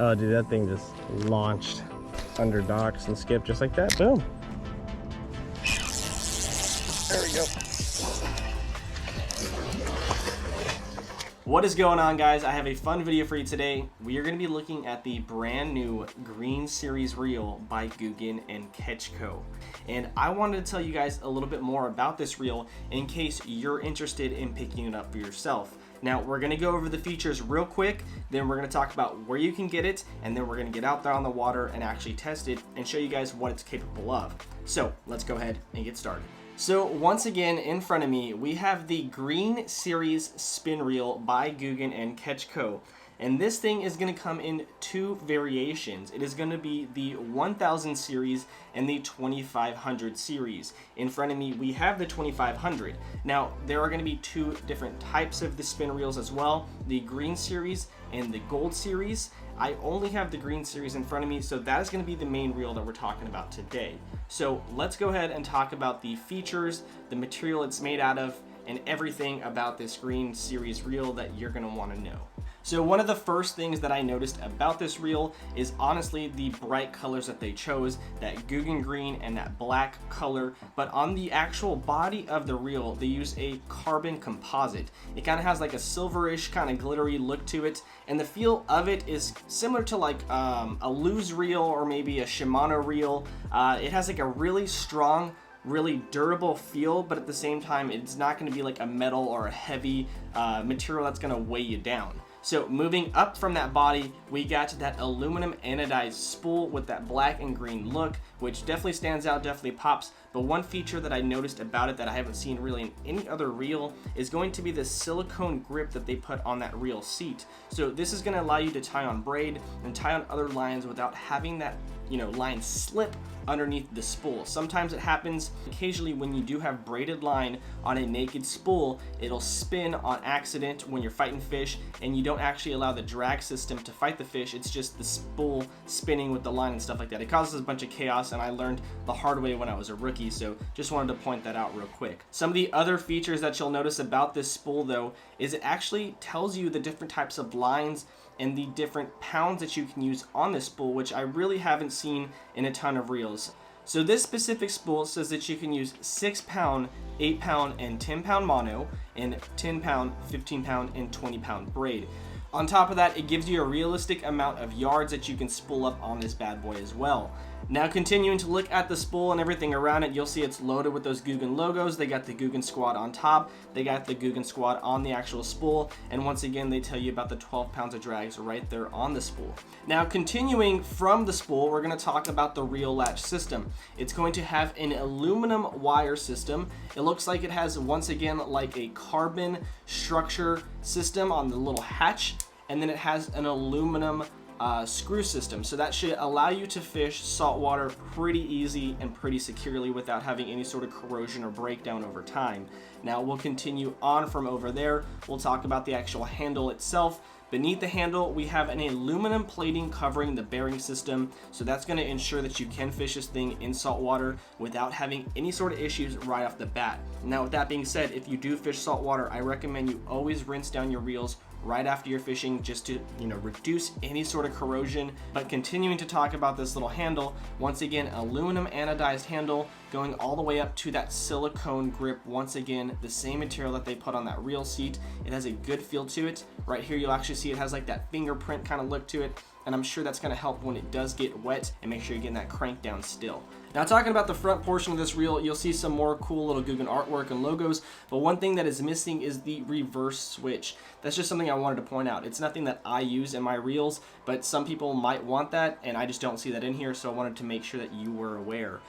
Oh, dude, that thing just launched under docks and skipped just like that. Boom. There we go. What is going on, guys? I have a fun video for you today. We are going to be looking at the brand new Green Series reel by Googan and Catch Co. And I wanted to tell you guys a little bit more about this reel in case you're interested in picking it up for yourself. Now, we're going to go over the features real quick, then we're going to talk about where you can get it, and then we're going to get out there on the water and actually test it and show you guys what it's capable of. So let's go ahead and get started. So once again, in front of me, we have the Green Series spin reel by Googan and Catch Co. And this thing is going to come in two variations. It is going to be the 1000 series and the 2500 series. In front of me, we have the 2500. Now, there are going to be two different types of the spin reels as well, the Green Series and the Gold Series. I only have the Green Series in front of me, so that is going to be the main reel that we're talking about today. So let's go ahead and talk about the features, the material it's made out of, and everything about this Green Series reel that you're going to want to know. So one of the first things that I noticed about this reel is honestly the bright colors that they chose, that Googan green and that black color. But on the actual body of the reel, they use a carbon composite. It kind of has like a silverish kind of glittery look to it, and the feel of it is similar to like a Luz reel or maybe a Shimano reel. It has like a really strong, really durable feel, but at the same time, it's not going to be like a metal or a heavy material that's going to weigh you down. So moving up from that body, we got that aluminum anodized spool with that black and green look, which definitely stands out, definitely pops. But one feature that I noticed about it that I haven't seen really in any other reel is going to be the silicone grip that they put on that reel seat. So this is going to allow you to tie on braid and tie on other lines without having that, line slip underneath the spool. Sometimes it happens occasionally when you do have braided line on a naked spool, it'll spin on accident when you're fighting fish and you don't actually allow the drag system to fight the fish. It's just the spool spinning with the line and stuff like that. It causes a bunch of chaos, and I learned the hard way when I was a rookie, so just wanted to point that out real quick. Some of the other features that you'll notice about this spool though is it actually tells you the different types of lines and the different pounds that you can use on this spool, which I really haven't seen in a ton of reels. So this specific spool says that you can use 6 pound, 8 pound, and 10 pound mono, and 10 pound, 15 pound, and 20 pound braid. On top of that, it gives you a realistic amount of yards that you can spool up on this bad boy as well. Now continuing to look at the spool and everything around it, you'll see it's loaded with those Googan logos. They got the Googan Squad on top, they got the Googan Squad on the actual spool, and once again they tell you about the 12 pounds of drags right there on the spool. Now continuing from the spool, we're going to talk about the reel latch system. It's going to have an aluminum wire system. It looks like it has, once again, like a carbon structure system on the little hatch, and then it has an aluminum screw system, so that should allow you to fish saltwater pretty easy and pretty securely without having any sort of corrosion or breakdown over time. Now we'll continue on from over there. We'll talk about the actual handle itself. Beneath the handle, we have an aluminum plating covering the bearing system, so that's going to ensure that you can fish this thing in saltwater without having any sort of issues right off the bat. Now with that being said, if you do fish saltwater, I recommend you always rinse down your reels right after you're fishing, just to reduce any sort of corrosion. But continuing to talk about this little handle, once again, aluminum anodized handle going all the way up to that silicone grip. Once again, the same material that they put on that reel seat. It has a good feel to it. Right here you'll actually see it has like that fingerprint kind of look to it, and I'm sure that's going to help when it does get wet, and make sure you're getting that crank down still. Now talking about the front portion of this reel, you'll see some more cool little Googan artwork and logos, but one thing that is missing is the reverse switch. That's just something I wanted to point out. It's nothing that I use in my reels, but some people might want that, and I just don't see that in here, so I wanted to make sure that you were aware.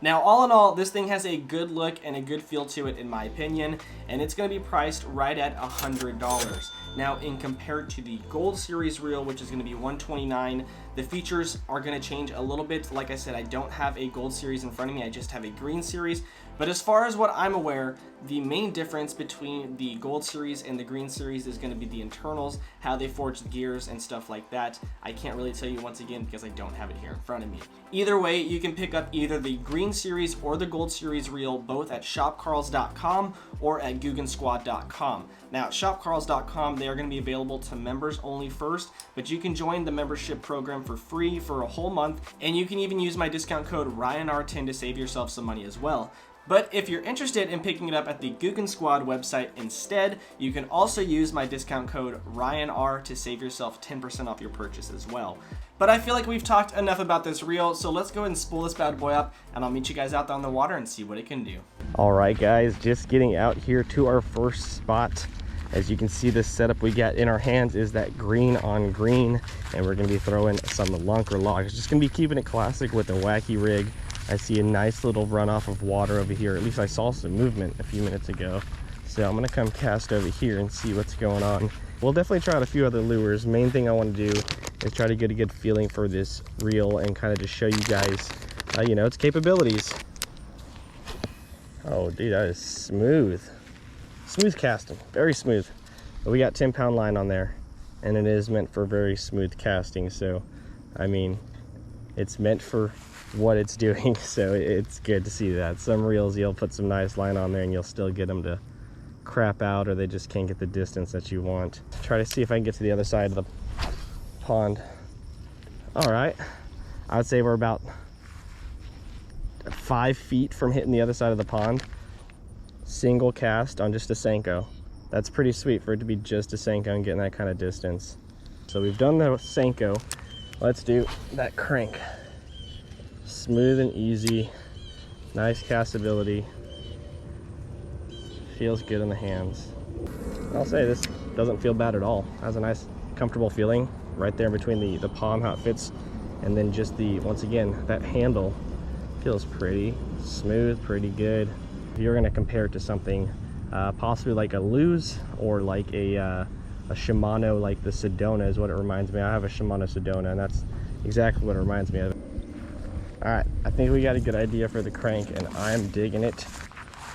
Now, all in all, this thing has a good look and a good feel to it, in my opinion, and it's going to be priced right at $100. Now, in compared to the Gold Series reel, which is going to be $129, the features are going to change a little bit. Like I said, I don't have a Gold Series in front of me, I just have a Green Series. But as far as what I'm aware, the main difference between the Gold Series and the Green Series is going to be the internals, how they forge the gears and stuff like that. I can't really tell you once again because I don't have it here in front of me. Either way, you can pick up either the Green Series or the Gold Series reel both at shopkarls.com or at googansquad.com. Now at shopkarls.com, They are going to be available to members only first, but you can join the membership program for free for a whole month, and you can even use my discount code RYANR10 to save yourself some money as well. But if you're interested in picking it up at the Googan Squad website instead, you can also use my discount code RYANR to save yourself 10% off your purchase as well. But I feel like we've talked enough about this reel, so let's go ahead and spool this bad boy up, and I'll meet you guys out there on the water and see what it can do. All right, guys, just getting out here to our first spot. As you can see, this setup we got in our hands is that green on green, and we're gonna be throwing some lunker logs. Just gonna be keeping it classic with a wacky rig. I see a nice little runoff of water over here. At least I saw some movement a few minutes ago. So I'm gonna come cast over here and see what's going on. We'll definitely try out a few other lures. Main thing I want to do is try to get a good feeling for this reel and kind of just show you guys, you know, its capabilities. Oh, dude, that is smooth. Smooth casting, very smooth. But we got 10-pound line on there, and it is meant for very smooth casting. So, I mean, it's meant for what it's doing, so it's good to see that. Some reels, you'll put some nice line on there and you'll still get them to crap out, or they just can't get the distance that you want. Try to see if I can get to the other side of the pond. All right, I would say we're about 5 feet from hitting the other side of the pond. Single cast on just a Senko. That's pretty sweet for it to be just a Senko and getting that kind of distance. So we've done the Senko. Let's do that crank. Smooth and easy, nice castability. Feels good in the hands. I'll say this doesn't feel bad at all. Has a nice comfortable feeling right there in between the palm, how it fits, and then just once again, that handle feels pretty smooth, pretty good. If you're gonna compare it to something possibly like a Luz or like a Shimano, like the Sedona is what it reminds me. I have a Shimano Sedona, and that's exactly what it reminds me of. All right, I think we got a good idea for the crank, and I'm digging it.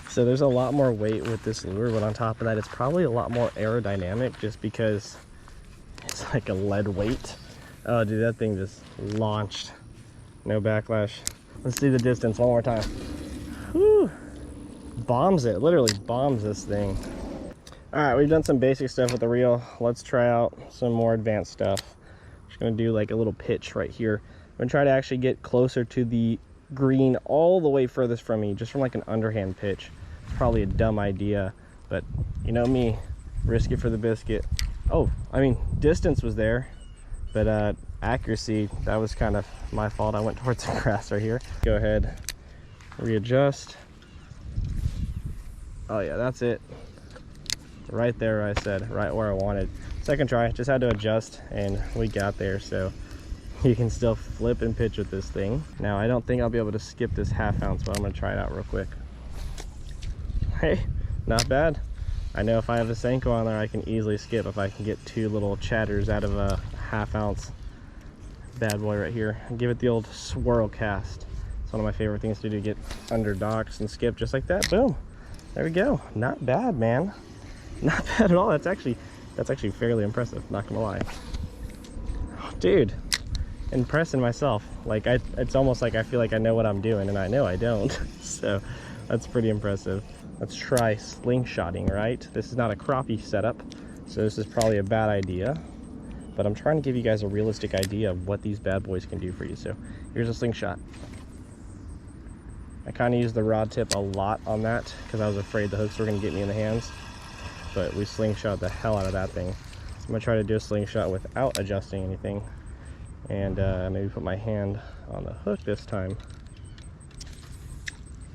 So there's a lot more weight with this lure, but on top of that, it's probably a lot more aerodynamic just because it's like a lead weight. Oh, dude, that thing just launched. No backlash. Let's see the distance one more time. Whew. Bombs it, literally bombs this thing. All right, we've done some basic stuff with the reel. Let's try out some more advanced stuff. Just gonna do like a little pitch right here. I'm gonna try to actually get closer to the green all the way furthest from me, just from like an underhand pitch. It's probably a dumb idea, but you know me, risk it for the biscuit. Oh, I mean, distance was there, but accuracy, that was kind of my fault. I went towards the grass right here. Go ahead, readjust. Oh yeah, that's it. Right there, I said, right where I wanted. Second try, just had to adjust, and we got there. So you can still flip and pitch with this thing. Now, I don't think I'll be able to skip this 1/2 ounce, but I'm gonna try it out real quick. Hey, not bad. I know if I have a Senko on there, I can easily skip if I can get 2 little chatters out of a 1/2 ounce bad boy right here. And give it the old swirl cast. It's one of my favorite things to do, get under docks and skip just like that. Boom, there we go. Not bad, man. Not bad at all. That's actually fairly impressive, not gonna lie. Oh, dude, impressing myself. Like, it's almost like I feel like I know what I'm doing, and I know I don't. So that's pretty impressive. Let's try slingshotting, right? This is not a crappie setup, so this is probably a bad idea, but I'm trying to give you guys a realistic idea of what these bad boys can do for you. So here's a slingshot. I kind of used the rod tip a lot on that because I was afraid the hooks were going to get me in the hands, but we slingshot the hell out of that thing. I'm going to try to do a slingshot without adjusting anything, and maybe put my hand on the hook this time.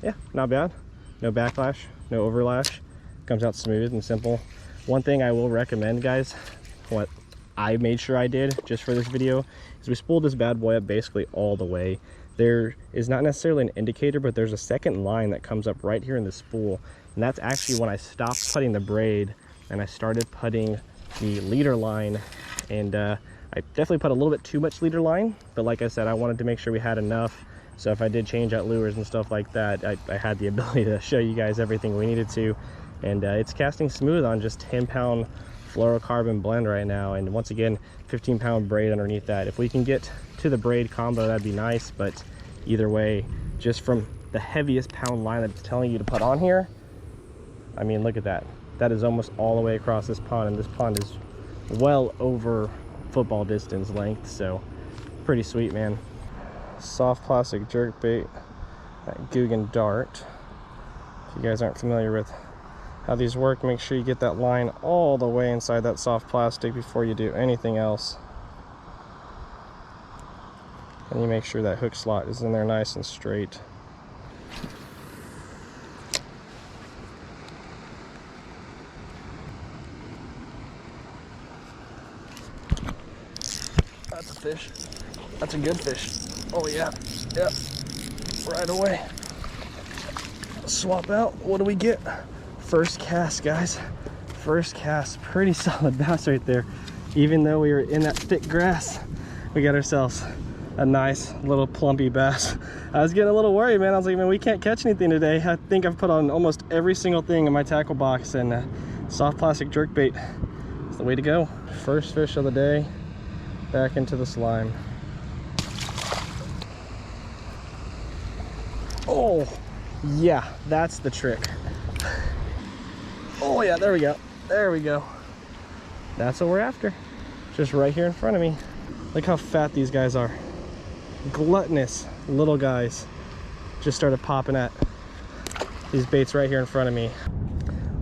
Yeah, not bad. No backlash, no overlash. Comes out smooth and simple. One thing I will recommend, guys, what I made sure I did just for this video, is we spooled this bad boy up basically all the way. There is not necessarily an indicator, but there's a second line that comes up right here in the spool, and that's actually when I stopped putting the braid and I started putting the leader line. And I definitely put a little bit too much leader line, but like I said, I wanted to make sure we had enough, so if I did change out lures and stuff like that, I had the ability to show you guys everything we needed to. And it's casting smooth on just 10-pound fluorocarbon blend right now, and once again, 15-pound braid underneath that. If we can get to the braid combo, that'd be nice, but either way, just from the heaviest pound line that's telling you to put on here, I mean, look at that. that is almost all the way across this pond, and this pond is well over football distance length, so pretty sweet, man. Soft plastic jerkbait at Googan Dart. If you guys aren't familiar with how these work, make sure you get that line all the way inside that soft plastic before you do anything else. And you make sure that hook slot is in there nice and straight. That's a fish. That's a good fish. Oh yeah, yep, right away. Swap out, what do we get? First cast, guys. First cast, pretty solid bass right there. Even though we were in that thick grass, we got ourselves a nice little plumpy bass. I was getting a little worried, man. I was like, man, we can't catch anything today. I think I've put on almost every single thing in my tackle box, and soft plastic jerkbait is the way to go. First fish of the day, back into the slime. Oh, yeah, that's the trick. Oh yeah, there we go. There we go. That's what we're after. Just right here in front of me. Look how fat these guys are. Gluttonous little guys just started popping at these baits right here in front of me.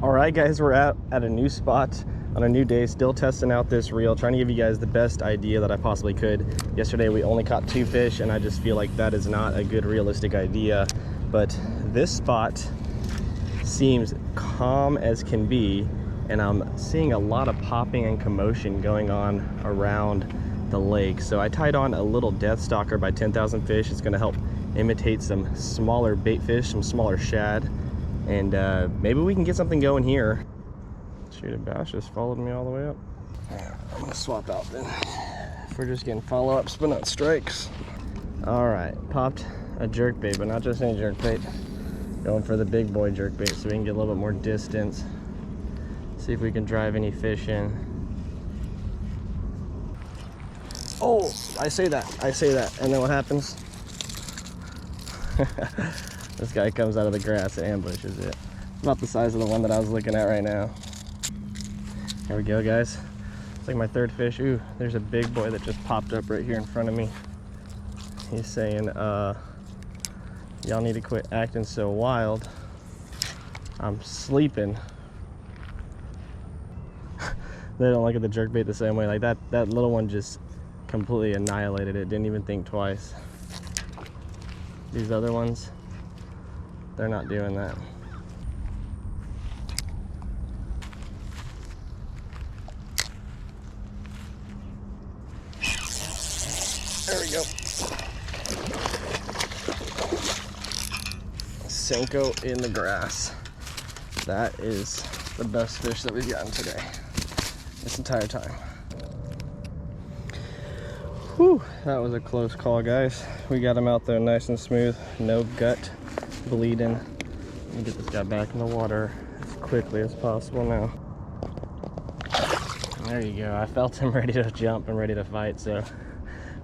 All right, guys, we're at a new spot on a new day, still testing out this reel, trying to give you guys the best idea that I possibly could. Yesterday we only caught 2 fish, and I just feel like that is not a good realistic idea. But this spot seems calm as can be, and I'm seeing a lot of popping and commotion going on around the lake. So I tied on a little Death Stalker by 10,000 Fish. It's going to help imitate some smaller bait fish, some smaller shad, and maybe we can get something going here. Shoot, a bass just followed me all the way up. I'm gonna swap out then if we're just getting follow-ups but not strikes. All right, popped a jerkbait, but not just any jerkbait. Going for the big boy jerkbait so we can get a little bit more distance. See if we can drive any fish in. Oh, I say that, and then what happens? This guy comes out of the grass and ambushes it. About the size of the one that I was looking at right now. There we go, guys. It's like my 3rd fish. Ooh, there's a big boy that just popped up right here in front of me. He's saying, y'all need to quit acting so wild. I'm sleeping. They don't look at the jerkbait the same way. Like that little one just completely annihilated it. Didn't even think twice. These other ones, they're not doing that. There we go. Senko in the grass. That is the best fish that we've gotten today, this entire time. Whew, that was a close call, guys. We got him out there nice and smooth, no gut bleeding. Let me get this guy back in the water as quickly as possible now. There you go. I felt him ready to jump and ready to fight, so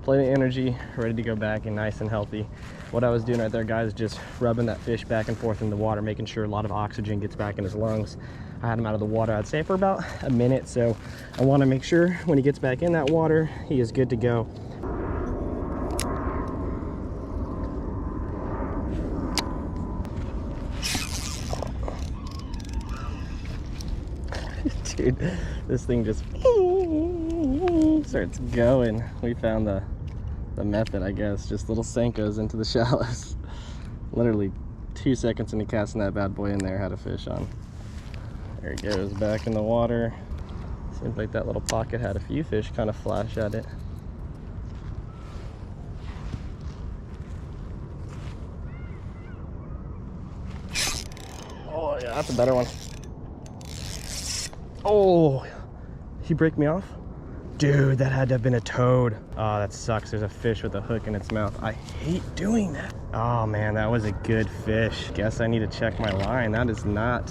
plenty of energy, ready to go back and nice and healthy. What I was doing right there, guys, just rubbing that fish back and forth in the water, making sure a lot of oxygen gets back in his lungs. I had him out of the water, I'd say, for about a minute, so I want to make sure when he gets back in that water, he is good to go. Dude, this thing just starts going. We found the method, I guess. Just little Senkos into the shallows. Literally 2 seconds into casting that bad boy in there, had a fish on. There he goes, back in the water. Seems like that little pocket had a few fish kind of flash at it. Oh yeah, that's a better one. Oh, he break me off? Dude, that had to have been a toad. Oh, that sucks. There's a fish with a hook in its mouth. I hate doing that. Oh man, that was a good fish. Guess I need to check my line. That is not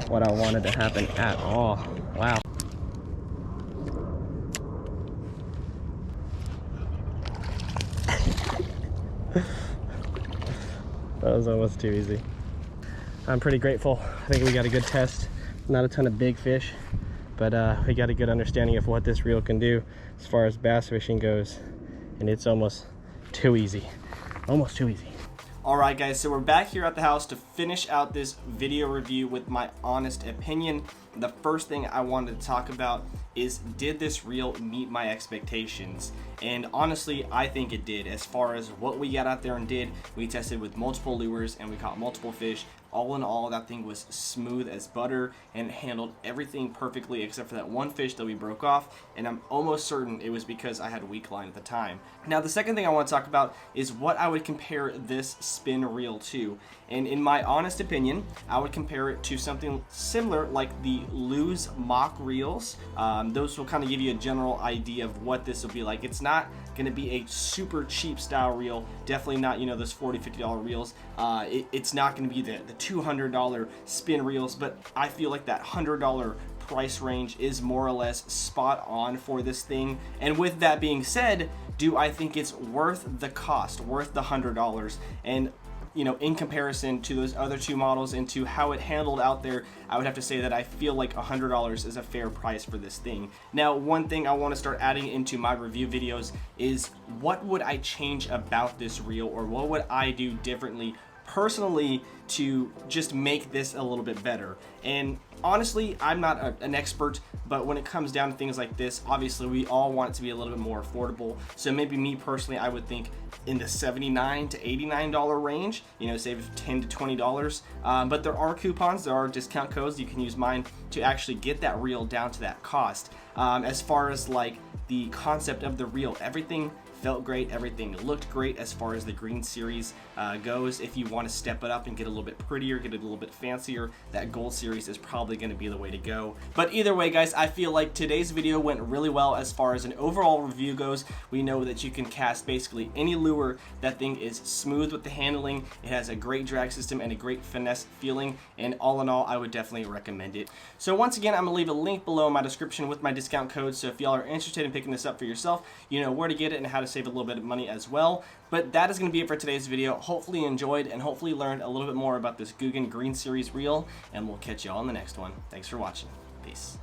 what I wanted to happen at all. Wow. That was almost too easy. I'm pretty grateful. I think we got a good test Not a ton of big fish, but we got a good understanding of what this reel can do as far as bass fishing goes, and it's almost too easy. Almost too easy. Alright guys, so we're back here at the house to finish out this video review with my honest opinion. The first thing I wanted to talk about is, did this reel meet my expectations? And honestly, I think it did. As far as what we got out there and did, we tested with multiple lures and we caught multiple fish. All in all, that thing was smooth as butter and handled everything perfectly except for that one fish that we broke off, and I'm almost certain it was because I had a weak line at the time. Now the second thing I want to talk about is what I would compare this spin reel to, and in my honest opinion, I would compare it to something similar like the Lose mock reels. Those will kind of give you a general idea of what this will be like. It's not going to be a super cheap style reel, definitely not, you know, those $40-50 reels. It's not going to be the $200 spin reels, but I feel like that $100 price range is more or less spot on for this thing. And with that being said, do I think it's worth the cost, worth the $100? And you know, in comparison to those other two models and to how it handled out there, I would have to say that I feel like $100 is a fair price for this thing. Now, one thing I want to start adding into my review videos is, what would I change about this reel, or what would I do differently personally to just make this a little bit better? And honestly, I'm not an expert, but when it comes down to things like this, obviously we all want it to be a little bit more affordable. So maybe me personally, I would think in the $79 to $89 range, you know, save $10 to $20. But there are coupons, there are discount codes. You can use mine to actually get that reel down to that cost. As far as like the concept of the reel, everything felt great, everything looked great as far as the Green Series goes. If you want to step it up and get a little bit prettier, get it a little bit fancier, that Gold Series is probably going to be the way to go. But either way guys, I feel like today's video went really well as far as an overall review goes. We know that you can cast basically any lure. That thing is smooth with the handling, it has a great drag system and a great finesse feeling, and all in all, I would definitely recommend it. So once again, I'm going to leave a link below in my description with my discount code, so if y'all are interested in picking this up for yourself, you know where to get it and how to save a little bit of money as well. But that is going to be it for today's video. Hopefully you enjoyed and hopefully learned a little bit more about this Googan Green Series reel, and we'll catch you all in the next one. Thanks for watching. Peace.